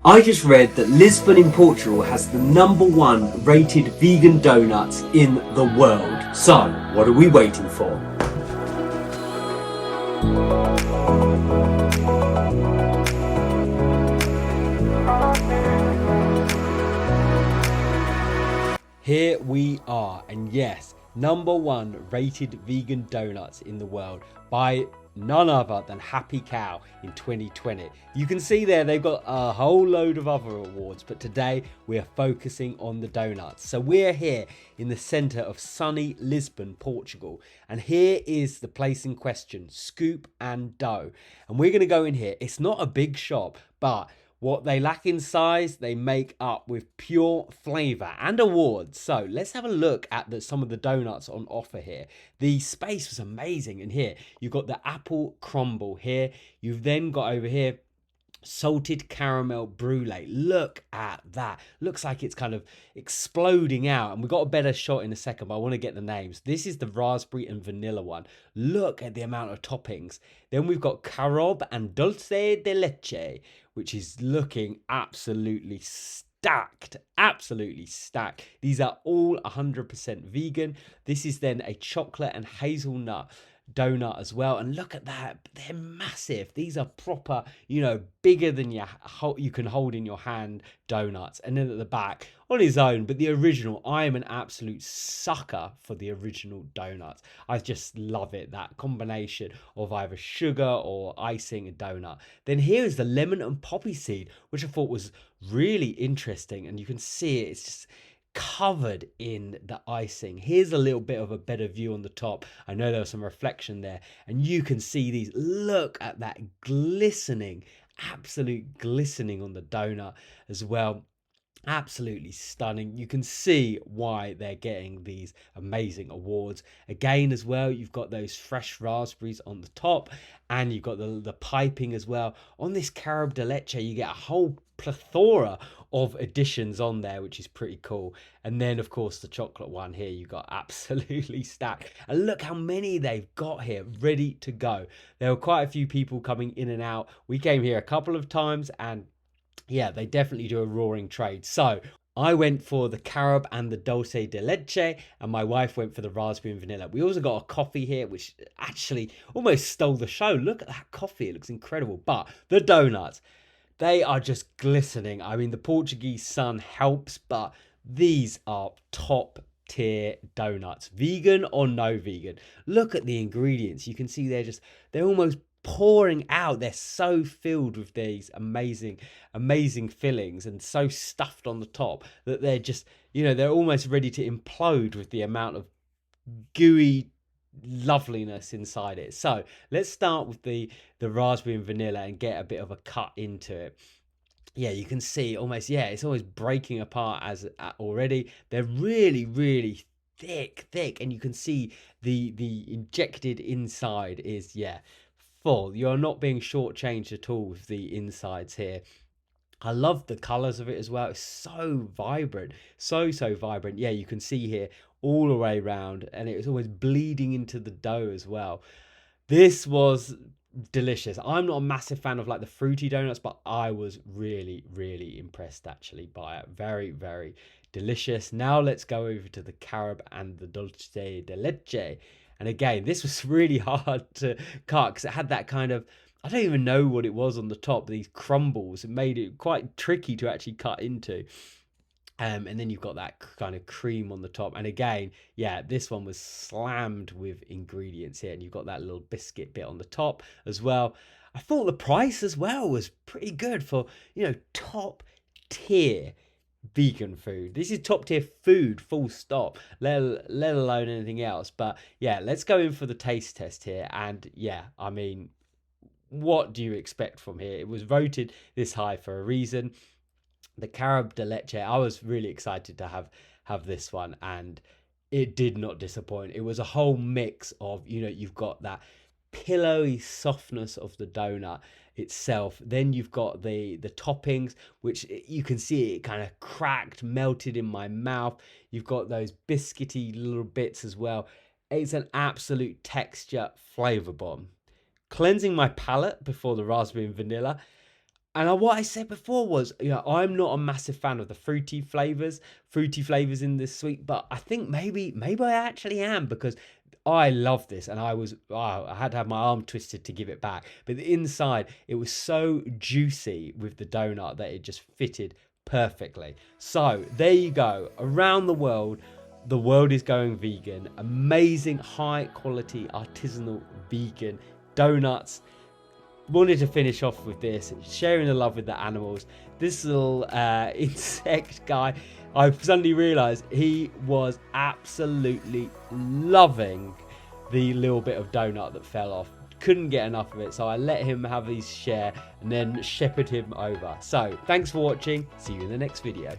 I just read that Lisbon in Portugal has the #1 rated vegan donuts in the world. So, what are we waiting for? Here we are, and yes, #1 rated vegan donuts in the world by none other than Happy Cow in 2020. You can see there they've got a whole load of other awards, but today we're focusing on the donuts. So we're here in the centre of sunny Lisbon, Portugal, and here is the place in question, Scoop and Dough. And we're going to go in here. It's not a big shop, but what they lack in size, they make up with pure flavour and awards. So let's have a look at some of the donuts on offer here. The space was amazing. And here, you've got the apple crumble here. You've then got over here salted caramel brulee. Look at that. Looks like it's kind of exploding out, and we've got a better shot in a second, but I want to get the names. This is the raspberry and vanilla one. Look at the amount of toppings. Then we've got carob and dulce de leche, which is looking absolutely stacked. These are all 100% vegan. This is then a chocolate and hazelnut donut as well, and look at that, they're massive. These are proper, bigger than you can hold in your hand donuts. And then at the back on his own, but the original, I am an absolute sucker for the original donuts. I just love it, that combination of either sugar or icing and donut. Then here is the lemon and poppy seed, which I thought was really interesting, and you can see it's just covered in the icing. Here's a little bit of a better view on the top. I know there was some reflection there, and you can see these. Look at that glistening, absolute glistening on the donut as well. Absolutely stunning. You can see why they're getting these amazing awards. Again, as well, you've got those fresh raspberries on the top, and you've got the piping as well. On this carob de leche, you get a whole plethora of additions on there, which is pretty cool. And then, of course, the chocolate one here, you got absolutely stacked. And look how many they've got here ready to go. There were quite a few people coming in and out. We came here a couple of times, and yeah, they definitely do a roaring trade. So I went for the carob and the dulce de leche, and my wife went for the raspberry and vanilla. We also got a coffee here, which actually almost stole the show. Look at that coffee. It looks incredible. But the donuts, they are just glistening. I mean, the Portuguese sun helps, but these are top tier donuts. Vegan or no vegan. Look at the ingredients. You can see they're almost pouring out. They're so filled with these amazing fillings, and so stuffed on the top that they're just, they're almost ready to implode with the amount of gooey loveliness inside it. So let's start with the raspberry and vanilla and get a bit of a cut into it. Yeah, you can see almost, it's almost breaking apart as already. They're really thick, and you can see the injected inside is full. You're not being shortchanged at all with the insides here. I love the colors of it as well. It's so vibrant, so vibrant. Yeah, you can see here all the way around, and it was always bleeding into the dough as well. This was delicious. I'm not a massive fan of like the fruity donuts, but I was really impressed actually by it. Very delicious. Now let's go over to the carob and the dulce de leche. And again, this was really hard to cut because it had that kind of, I don't even know what it was on the top, these crumbles. It made it quite tricky to actually cut into. And then you've got that kind of cream on the top. And again, this one was slammed with ingredients here. And you've got that little biscuit bit on the top as well. I thought the price as well was pretty good for, top tier vegan food. This is top tier food, full stop, let alone anything else. But let's go in for the taste test here. And I mean, what do you expect from here? It was voted this high for a reason. The carob de leche, I was really excited to have this one, and it did not disappoint. It was a whole mix of, you've got that pillowy softness of the donut itself. Then you've got the toppings, which you can see it kind of cracked, melted in my mouth. You've got those biscuity little bits as well. It's an absolute texture flavor bomb. Cleansing my palate before the raspberry and vanilla. And what I said before was, I'm not a massive fan of the fruity flavors in this sweet, but I think maybe I actually am, because I love this, and I had to have my arm twisted to give it back. But the inside, it was so juicy with the donut that it just fitted perfectly. So there you go. Around the world is going vegan. Amazing, high quality, artisanal vegan donuts. Wanted to finish off with this, sharing the love with the animals. This little insect guy, I've suddenly realized he was absolutely loving the little bit of donut that fell off. Couldn't get enough of it, so I let him have his share and then shepherd him over. So thanks for watching. See you in the next video.